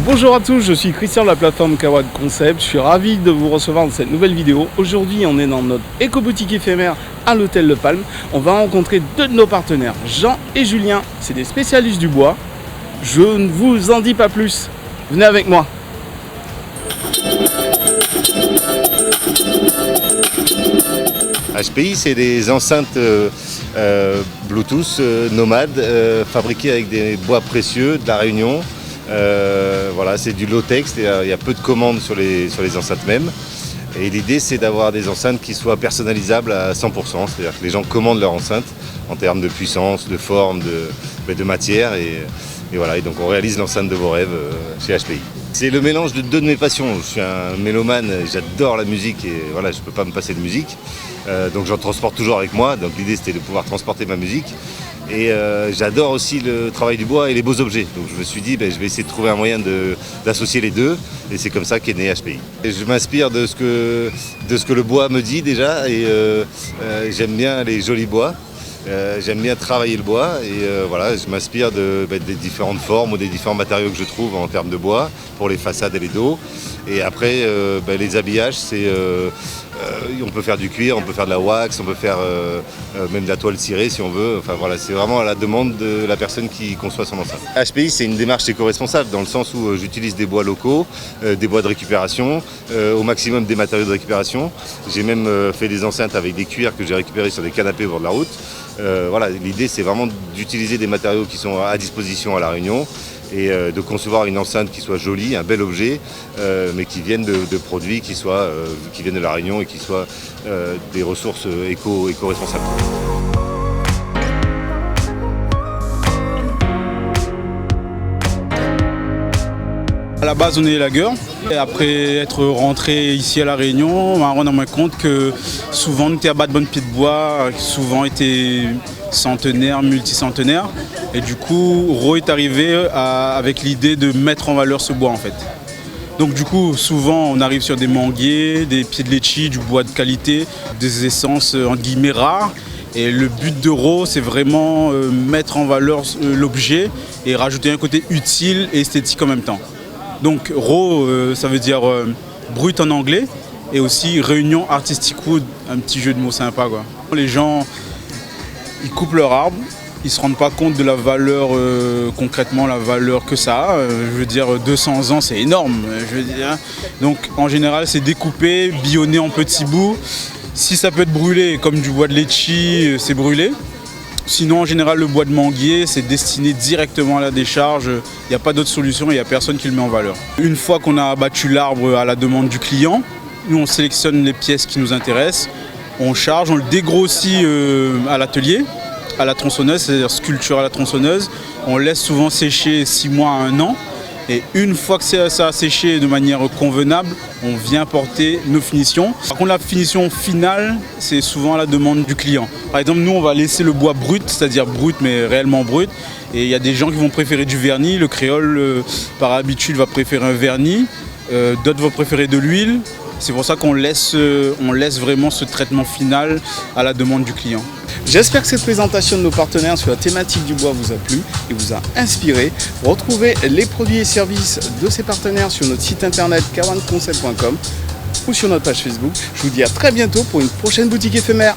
Bonjour à tous, je suis Christian de la plateforme Kawan Concept. Je suis ravi de vous recevoir dans cette nouvelle vidéo. Aujourd'hui, on est dans notre éco-boutique éphémère à l'hôtel Le Palme. On va rencontrer deux de nos partenaires, Jean et Julien. C'est des spécialistes du bois. Je ne vous en dis pas plus. Venez avec moi. HPI, c'est des enceintes Bluetooth nomades fabriquées avec des bois précieux de la Réunion. Voilà, c'est du low-tech, il y a peu de commandes sur les enceintes même. Et l'idée, c'est d'avoir des enceintes qui soient personnalisables à 100%, c'est-à-dire que les gens commandent leur enceinte en termes de puissance, de forme, de matière. Et voilà, et donc on réalise l'enceinte de vos rêves chez HPI. C'est le mélange de deux de mes passions. Je suis un mélomane, j'adore la musique et voilà, je ne peux pas me passer de musique. Donc j'en transporte toujours avec moi. Donc l'idée, c'était de pouvoir transporter ma musique. Et j'adore aussi le travail du bois et les beaux objets. Donc je me suis dit, je vais essayer de trouver un moyen d'associer les deux. Et c'est comme ça qu'est né HPI. Et je m'inspire de ce que le bois me dit déjà. Et j'aime bien les jolis bois. J'aime bien travailler le bois. Et voilà, je m'inspire des différentes formes ou des différents matériaux que je trouve en termes de bois pour les façades et les dos. Et après, les habillages, on peut faire du cuir, on peut faire de la wax, on peut faire même de la toile cirée si on veut. Enfin voilà, c'est vraiment à la demande de la personne qui conçoit son enceinte. HPI, c'est une démarche éco-responsable dans le sens où j'utilise des bois locaux, des bois de récupération, au maximum des matériaux de récupération. J'ai même fait des enceintes avec des cuirs que j'ai récupérés sur des canapés au bord de la route. Voilà, l'idée, c'est vraiment d'utiliser des matériaux qui sont à disposition à La Réunion et de concevoir une enceinte qui soit jolie, un bel objet, mais qui vienne de produits qui viennent de La Réunion et qui soient des ressources éco-responsables. À la base, on est lagueur. Et après être rentré ici à La Réunion, on m'a rendu compte que souvent on était à bas de bonne pied de bois, souvent était centenaire, multicentenaire. Et du coup, Ro est arrivé avec l'idée de mettre en valeur ce bois en fait. Donc du coup, souvent on arrive sur des manguiers, des pieds de litchi, du bois de qualité, des essences entre guillemets rares. Et le but de Ro, c'est vraiment mettre en valeur l'objet et rajouter un côté utile et esthétique en même temps. Donc Ro, ça veut dire brut en anglais et aussi réunion artistic wood, un petit jeu de mots sympa quoi. Les gens, ils coupent leur arbre, ils ne se rendent pas compte de la valeur, concrètement la valeur que ça a. Je veux dire 200 ans c'est énorme. Je veux dire. Donc en général c'est découpé, billonné en petits bouts. Si ça peut être brûlé comme du bois de litchi, c'est brûlé. Sinon, en général, le bois de manguier, c'est destiné directement à la décharge. Il n'y a pas d'autre solution et il n'y a personne qui le met en valeur. Une fois qu'on a abattu l'arbre à la demande du client, nous, on sélectionne les pièces qui nous intéressent. On charge, on le dégrossit à l'atelier, à la tronçonneuse, c'est-à-dire sculpture à la tronçonneuse. On laisse souvent sécher 6 mois à 1 an. Et une fois que ça a séché de manière convenable, on vient porter nos finitions. Par contre, la finition finale, c'est souvent à la demande du client. Par exemple, nous, on va laisser le bois brut, c'est-à-dire brut, mais réellement brut. Et il y a des gens qui vont préférer du vernis. Le créole, par habitude, va préférer un vernis. D'autres vont préférer de l'huile. C'est pour ça qu'on laisse vraiment ce traitement final à la demande du client. J'espère que cette présentation de nos partenaires sur la thématique du bois vous a plu et vous a inspiré. Retrouvez les produits et services de ces partenaires sur notre site internet kawanconcept.com ou sur notre page Facebook. Je vous dis à très bientôt pour une prochaine boutique éphémère.